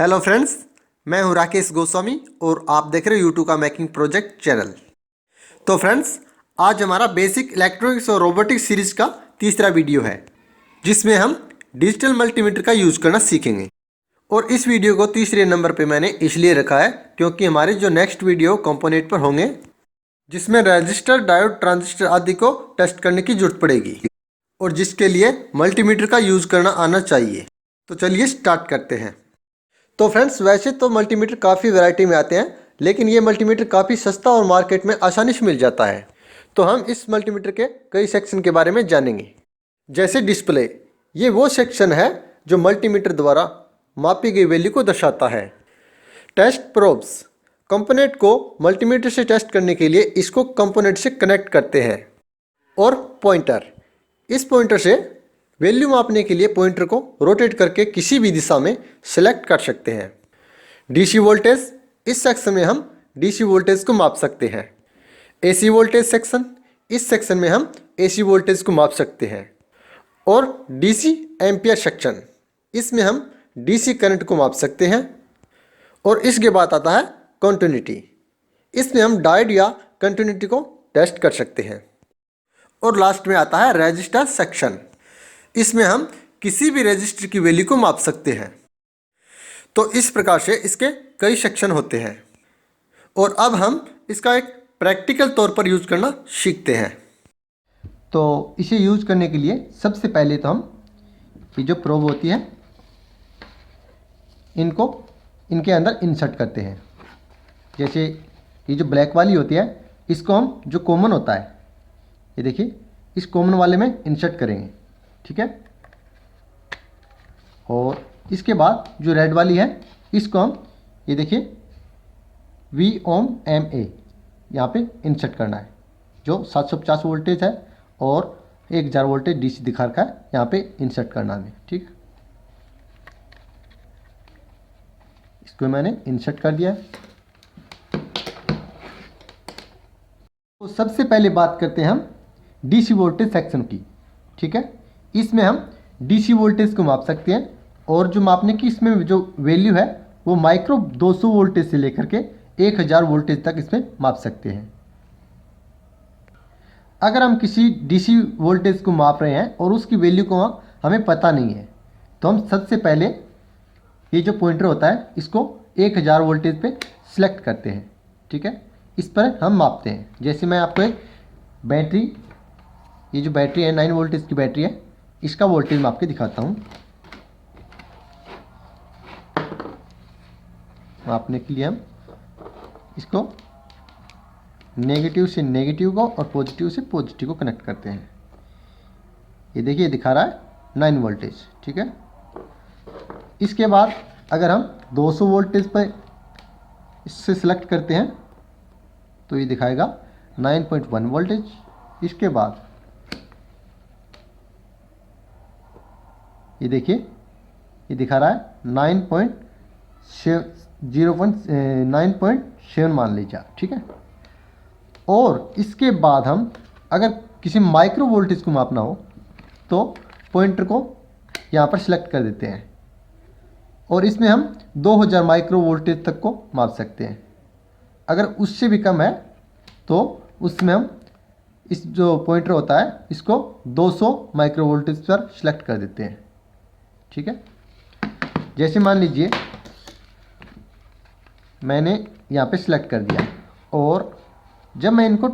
Hello friends, मैं हूं राकेश गोस्वामी और आप देख रहे हो यूट्यूब का मेकिंग प्रोजेक्ट चैनल। तो फ्रेंड्स, आज हमारा बेसिक इलेक्ट्रॉनिक्स और रोबोटिक्स सीरीज का तीसरा वीडियो है, जिसमें हम डिजिटल मल्टीमीटर का यूज़ करना सीखेंगे। और इस वीडियो को तीसरे नंबर पे मैंने इसलिए रखा है क्योंकि हमारे जो नेक्स्ट वीडियो कंपोनेंट पर होंगे, जिसमें रजिस्टर, डायोड, ट्रांजिस्टर आदि को टेस्ट करने की जरूरत पड़ेगी और जिसके लिए मल्टीमीटर का यूज़ करना आना चाहिए। तो चलिए स्टार्ट करते हैं। तो फ्रेंड्स, वैसे तो मल्टीमीटर काफ़ी वैरायटी में आते हैं, लेकिन ये मल्टीमीटर काफ़ी सस्ता और मार्केट में आसानी से मिल जाता है। तो हम इस मल्टीमीटर के कई सेक्शन के बारे में जानेंगे। जैसे डिस्प्ले, ये वो सेक्शन है जो मल्टीमीटर द्वारा मापी गई वैल्यू को दर्शाता है। टेस्ट प्रोब्स, कंपोनेंट को मल्टीमीटर से टेस्ट करने के लिए इसको कंपोनेंट से कनेक्ट करते हैं। और पॉइंटर, इस पॉइंटर से वैल्यू मापने के लिए पॉइंटर को रोटेट करके किसी भी दिशा में सेलेक्ट कर सकते हैं। डीसी वोल्टेज, इस सेक्शन में हम डीसी वोल्टेज को माप सकते हैं। एसी वोल्टेज सेक्शन, इस सेक्शन में हम एसी वोल्टेज को माप सकते हैं। और डीसी एम्पियर सेक्शन, इसमें हम डीसी करंट को माप सकते हैं। और इसके बाद आता है कंटिन्यूटी, इसमें हम डायोड या कंटिन्यूटी को टेस्ट कर सकते हैं। और लास्ट में आता है रजिस्टर सेक्शन, इसमें हम किसी भी रजिस्टर की वैल्यू को माप सकते हैं। तो इस प्रकार से इसके कई सेक्शन होते हैं और अब हम इसका एक प्रैक्टिकल तौर पर यूज़ करना सीखते हैं। तो इसे यूज़ करने के लिए सबसे पहले तो हम ये जो प्रोब होती है, इनको इनके अंदर इंसर्ट करते हैं। जैसे ये जो ब्लैक वाली होती है, इसको हम जो कॉमन होता है, ये देखिए, इस कॉमन वाले में इंसर्ट करेंगे, ठीक है। और इसके बाद जो रेड वाली है, इसको हम ये देखिए VOHM यहाँ पे इंसर्ट करना है, जो 750 वोल्टेज है और 1000 वोल्टेज DC दिखा रखा है, यहाँ पे इंसर्ट करना है, ठीक। इसको मैंने इंसर्ट कर दिया है। तो सबसे पहले बात करते हैं हम DC वोल्टेज सेक्शन की, ठीक है। इसमें हम DC वोल्टेज को माप सकते हैं और जो मापने की इसमें जो वैल्यू है वो माइक्रो 200 वोल्टेज से लेकर के 1000 वोल्टेज तक इसमें माप सकते हैं। अगर हम किसी DC वोल्टेज को माप रहे हैं और उसकी वैल्यू को हमें पता नहीं है, तो हम सबसे पहले ये जो पॉइंटर होता है, इसको 1000 वोल्टेज पे सिलेक्ट करते हैं, ठीक है। इस पर हम मापते हैं। जैसे मैं आपको एक बैटरी, ये जो बैटरी है 9 वोल्टेज की बैटरी है, इसका वोल्टेज माप के दिखाता हूँ। मापने के लिए हम इसको नेगेटिव से नेगेटिव को और पॉजिटिव से पॉजिटिव को कनेक्ट करते हैं। ये देखिए, दिखा रहा है 9 वोल्टेज, ठीक है। इसके बाद अगर हम 200 वोल्टेज पर इससे सिलेक्ट करते हैं तो ये दिखाएगा 9.1 वोल्टेज। इसके बाद ये देखिए, ये दिखा रहा है 9.7 मान लीजिए आप, ठीक है। और इसके बाद हम अगर किसी माइक्रो वोल्टेज को मापना हो तो पॉइंटर को यहाँ पर सिलेक्ट कर देते हैं और इसमें हम 2000 माइक्रो वोल्टेज तक को माप सकते हैं। अगर उससे भी कम है तो उसमें हम इस जो पॉइंटर होता है, इसको 200 माइक्रो वोल्टेज पर सिलेक्ट कर देते हैं, ठीक है। जैसे मान लीजिए मैंने यहाँ पे सिलेक्ट कर दिया और जब मैं इनको,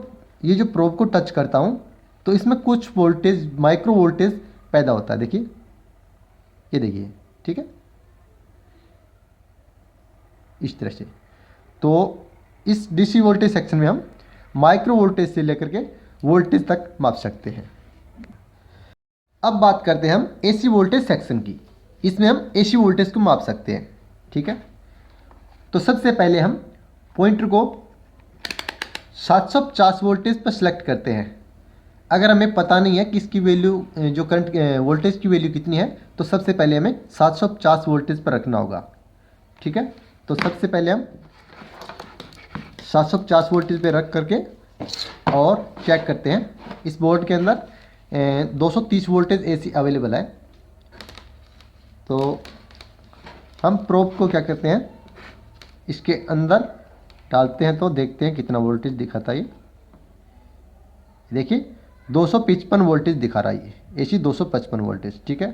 ये जो प्रोब को टच करता हूँ, तो इसमें कुछ वोल्टेज, माइक्रो वोल्टेज पैदा होता है। देखिए, ये देखिए, ठीक है, इस तरह से। तो इस DC वोल्टेज सेक्शन में हम माइक्रो वोल्टेज से लेकर के वोल्टेज तक माप सकते हैं। अब बात करते हैं हम AC वोल्टेज सेक्शन की। इसमें हम AC वोल्टेज को माप सकते हैं, ठीक है। तो सबसे पहले हम पॉइंटर को 750 वोल्टेज पर सिलेक्ट करते हैं। अगर हमें पता नहीं है कि इसकी वैल्यू, जो करंट वोल्टेज की वैल्यू कितनी है, तो सबसे पहले हमें 750 वोल्टेज पर रखना होगा, ठीक है। तो सबसे पहले हम 750 वोल्टेज पे रख करके और चेक करते हैं। इस बोर्ड के अंदर 230 वोल्टेज AC अवेलेबल है, तो हम प्रोब को क्या करते हैं, इसके अंदर डालते हैं तो देखते हैं कितना वोल्टेज दिखाता है। ये देखिए 255 वोल्टेज दिखा रहा है, ये AC 255 वोल्टेज। ठीक है,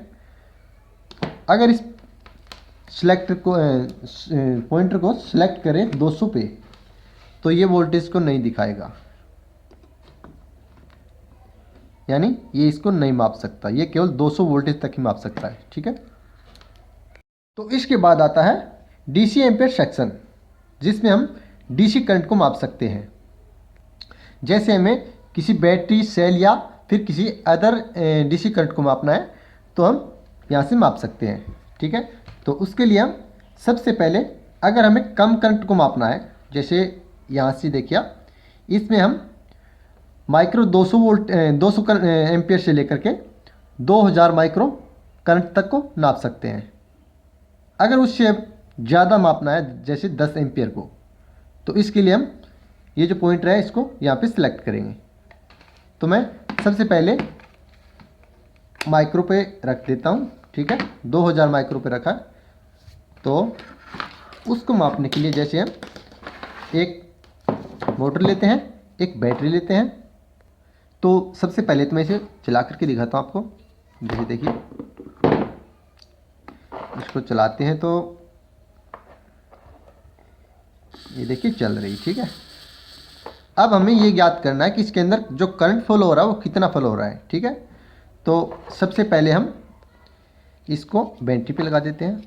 अगर इस सिलेक्टर को पॉइंटर को सिलेक्ट करें 200 पे तो ये वोल्टेज को नहीं दिखाएगा, यानी ये इसको नहीं माप सकता, ये केवल 200 वोल्टेज तक ही माप सकता है। ठीक है, तो इसके बाद आता है DC एम्पेयर सेक्शन, जिसमें हम DC करंट को माप सकते हैं। जैसे हमें किसी बैटरी सेल या फिर किसी अदर DC करंट को मापना है तो हम यहाँ से माप सकते हैं। ठीक है, तो उसके लिए हम सबसे पहले अगर हमें कम करंट को मापना है, जैसे यहाँ से देखिए इसमें हम माइक्रो 200 वोल्ट 200 एम्पियर से लेकर के 2000 माइक्रो करंट तक को नाप सकते हैं। अगर उससे ज़्यादा मापना है जैसे 10 एम्पियर को, तो इसके लिए हम ये जो पॉइंटर है इसको यहाँ पे सिलेक्ट करेंगे। तो मैं सबसे पहले माइक्रो पे रख देता हूँ। ठीक है, 2000 माइक्रो पे रखा, तो उसको मापने के लिए जैसे हम एक मोटर लेते हैं, एक बैटरी लेते हैं। तो सबसे पहले तो मैं इसे चला करके दिखाता हूँ आपको। जैसे देखिए इसको चलाते हैं तो ये देखिए चल रही। ठीक है, अब हमें ये ज्ञात करना है कि इसके अंदर जो करंट फ्लो हो रहा है वो कितना फ्लो हो रहा है। ठीक है, तो सबसे पहले हम इसको बैटरी पे लगा देते हैं।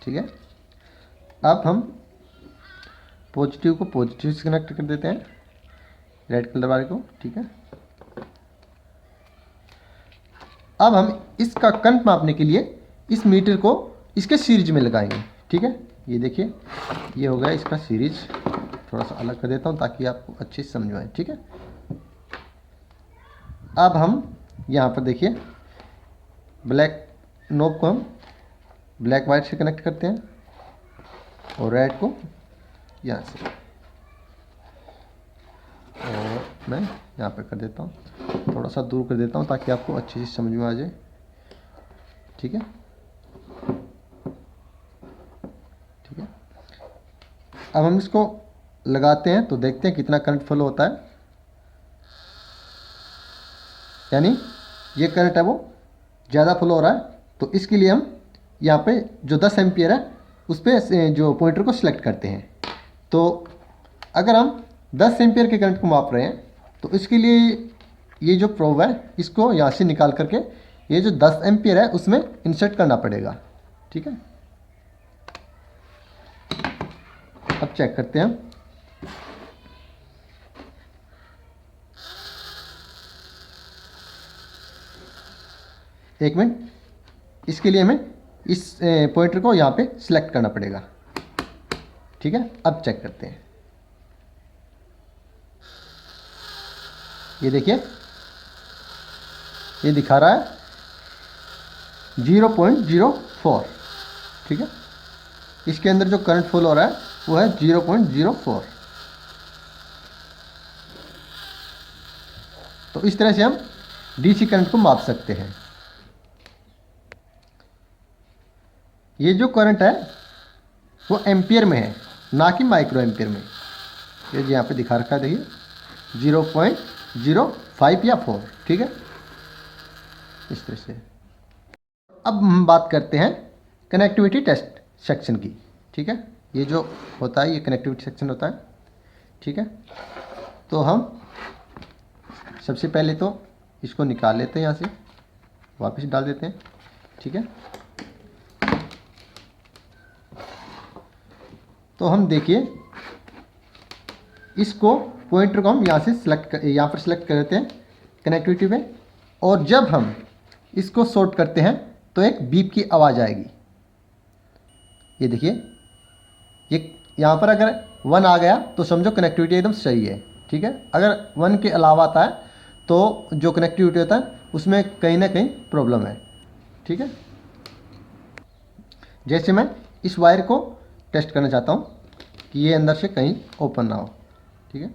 ठीक है, अब हम पॉजिटिव को पॉजिटिव से कनेक्ट कर देते हैं, रेड कलर वाले को। ठीक है, अब हम इसका करंट मापने के लिए इस मीटर को इसके सीरीज में लगाएंगे। ठीक है, ये देखिए ये हो गया इसका सीरीज। थोड़ा सा अलग कर देता हूँ ताकि आपको अच्छे से समझ में आए। ठीक है, अब हम यहाँ पर देखिए ब्लैक नोब को हम ब्लैक वाइट से कनेक्ट करते हैं और रेड को यहाँ से, और मैं यहाँ पर कर देता हूँ, थोड़ा सा दूर कर देता हूँ ताकि आपको अच्छे से समझ में आ जाए। ठीक है, ठीक है, अब हम इसको लगाते हैं तो देखते हैं कितना करंट फ्लो होता है। यानी ये करंट है वो ज़्यादा फ्लो हो रहा है, तो इसके लिए हम यहाँ पे जो 10 एम्पियर है उस पर जो पॉइंटर को सिलेक्ट करते हैं। तो अगर हम 10 एम्पियर के करंट को माप रहे हैं तो इसके लिए ये जो प्रोब है इसको यहाँ से निकाल करके ये जो 10 एम्पियर है उसमें इंसर्ट करना पड़ेगा। ठीक है, अब चेक करते हैं हम। एक मिनट, इसके लिए हमें इस पॉइंटर को यहाँ पे सिलेक्ट करना पड़ेगा। ठीक है, अब चेक करते हैं। ये देखिए ये दिखा रहा है 0.04। ठीक है, इसके अंदर जो करंट फ्लो हो रहा है वो है 0.04। तो इस तरह से हम DC करंट को माप सकते हैं। ये जो करंट है वो एम्पियर में है, ना कि माइक्रो एम्पियर में। ये यहाँ पे दिखा रखा है देखिए 0.05 या 4। ठीक है, इस तरह से। अब हम बात करते हैं कनेक्टिविटी टेस्ट सेक्शन की। ठीक है, ये जो होता है ये कनेक्टिविटी सेक्शन होता है। ठीक है, तो हम सबसे पहले तो इसको निकाल लेते हैं, यहाँ से वापस डाल देते हैं। ठीक है, तो हम देखिए इसको पॉइंटर को हम यहाँ से यहाँ पर सिलेक्ट कर देते हैं कनेक्टिविटी में, और जब हम इसको शॉर्ट करते हैं तो एक बीप की आवाज़ आएगी। ये देखिए ये यहाँ पर अगर 1 आ गया तो समझो कनेक्टिविटी एकदम सही है। ठीक है, अगर 1 के अलावा आता है तो जो कनेक्टिविटी होता है उसमें कहीं ना कहीं प्रॉब्लम है। ठीक है, जैसे मैं इस वायर को टेस्ट करना चाहता हूँ कि ये अंदर से कहीं ओपन ना हो। ठीक है,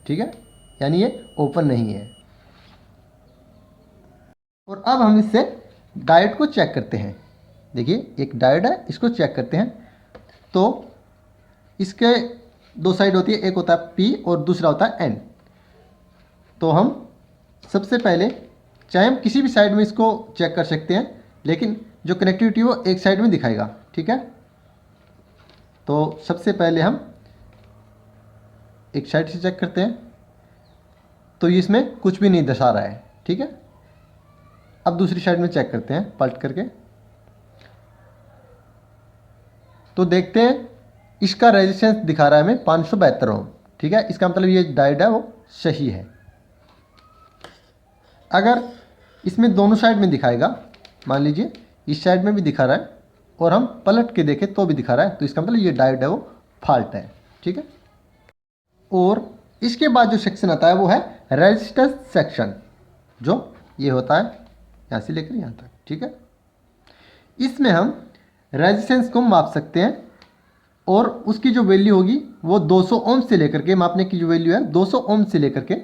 ठीक है, यानी ये ओपन नहीं है। और अब हम इससे डायोड को चेक करते हैं। देखिए एक डायोड है, इसको चेक करते हैं। तो इसके दो साइड होती है, एक होता है P और दूसरा होता है N। तो हम सबसे पहले, चाहे हम किसी भी साइड में इसको चेक कर सकते हैं, लेकिन जो कनेक्टिविटी वो एक साइड में दिखाएगा, ठीक है। तो सबसे पहले हम एक साइड से चेक करते हैं, तो इसमें कुछ भी नहीं दर्शा रहा है, ठीक है। अब दूसरी साइड में चेक करते हैं पलट करके, तो देखते हैं इसका रेजिस्टेंस दिखा रहा है हमें 572 ओम, ठीक है। इसका मतलब ये डायोड है वो सही है। अगर इसमें दोनों साइड में दिखाएगा, मान लीजिए इस साइड में भी दिखा रहा है और हम पलट के देखें तो भी दिखा रहा है, तो इसका मतलब ये डायोड है वो फॉल्ट है, ठीक है। और इसके बाद जो सेक्शन आता है वो है रेजिस्टेंस सेक्शन, जो ये होता है यहाँ से लेकर यहाँ तक, ठीक है। इसमें हम रेजिस्टेंस को माप सकते हैं और उसकी जो वैल्यू होगी वो 200 ओम से लेकर के, मापने की जो वैल्यू है 200 ओम से लेकर के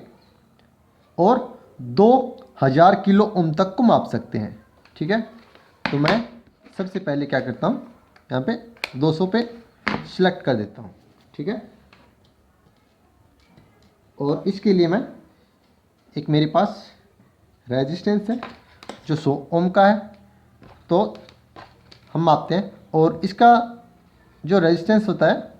और 2000 किलो ओम तक को माप सकते हैं, ठीक है। तो मैं सबसे पहले क्या करता हूँ, यहाँ पे 200 पे सिलेक्ट कर देता हूँ, ठीक है। और इसके लिए मैं एक, मेरे पास रेजिस्टेंस है जो 100 ओम का है, तो हम मापते हैं। और इसका जो रेजिस्टेंस होता है,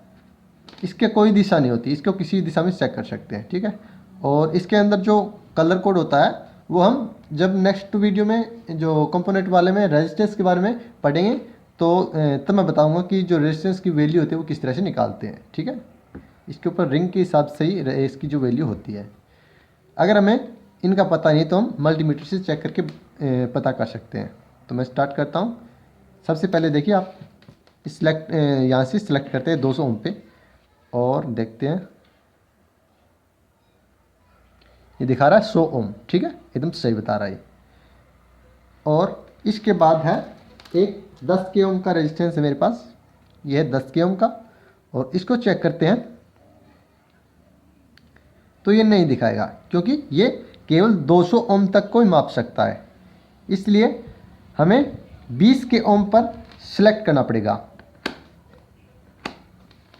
इसके कोई दिशा नहीं होती, इसको किसी दिशा में चेक कर सकते हैं, ठीक है। और इसके अंदर जो कलर कोड होता है वो हम जब नेक्स्ट वीडियो में जो कंपोनेंट वाले में रेजिस्टेंस के बारे में पढ़ेंगे तो तब मैं बताऊंगा कि जो रेजिस्टेंस की वैल्यू होती है वो किस तरह से निकालते हैं, ठीक है। इसके ऊपर रिंग के हिसाब से ही इसकी जो वैल्यू होती है। अगर हमें इनका पता नहीं तो हम मल्टीमीटर से चेक करके पता कर सकते हैं। तो मैं स्टार्ट करता हूँ। सबसे पहले देखिए आप सिलेक्ट, यहाँ से सिलेक्ट करते हैं 200 ओम पे और देखते हैं ये दिखा रहा है 100 ओम, ठीक है, एकदम सही बता रहा है। और इसके बाद है एक 10 के ओम का रेजिस्टेंस है मेरे पास, ये है 10 के ओम का, और इसको चेक करते हैं तो ये नहीं दिखाएगा क्योंकि ये केवल 200 ओम तक को ही माप सकता है, इसलिए हमें 20 के ओम पर सिलेक्ट करना पड़ेगा,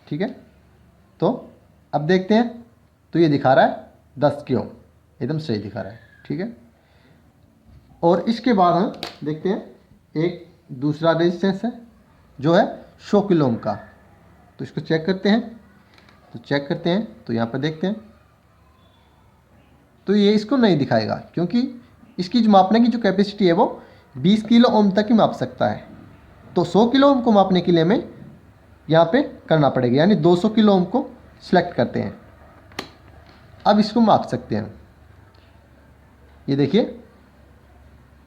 ठीक है। तो अब देखते हैं, तो ये दिखा रहा है 10 के ओम, एकदम सही दिखा रहा है, ठीक है। और इसके बाद हम देखते हैं एक दूसरा रेजिस्टेंस है जो है 100 किलो ओम का, तो इसको चेक करते हैं। तो चेक करते हैं तो यहाँ पर देखते हैं तो ये इसको नहीं दिखाएगा क्योंकि इसकी जो मापने की जो कैपेसिटी है वो 20 किलो ओम तक ही माप सकता है। तो 100 किलो ओम को मापने के लिए हमें यहाँ पे करना पड़ेगा, यानी 200 किलो ओम को सिलेक्ट करते हैं। अब इसको माप सकते हैं। ये देखिए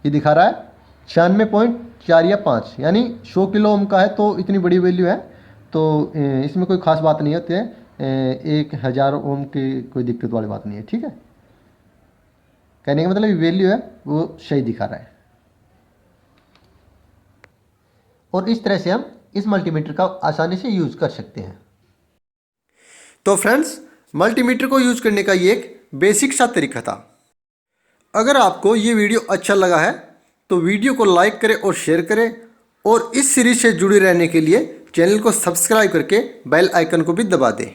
ये दिखा रहा है 96.4 या 5, यानी 100 किलो ओम का है तो इतनी बड़ी वैल्यू है, तो इसमें कोई ख़ास बात नहीं होती है, 1000 ओम की कोई दिक्कत वाली बात नहीं है, ठीक है। कहने का मतलब वैल्यू है वो सही दिखा रहा है। और इस तरह से हम इस मल्टीमीटर का आसानी से यूज़ कर सकते हैं। तो फ्रेंड्स, मल्टीमीटर को यूज़ करने का ये एक बेसिक सा तरीका था। अगर आपको ये वीडियो अच्छा लगा है तो वीडियो को लाइक करें और शेयर करें, और इस सीरीज से जुड़े रहने के लिए चैनल को सब्सक्राइब करके बेल आइकन को भी दबा दें।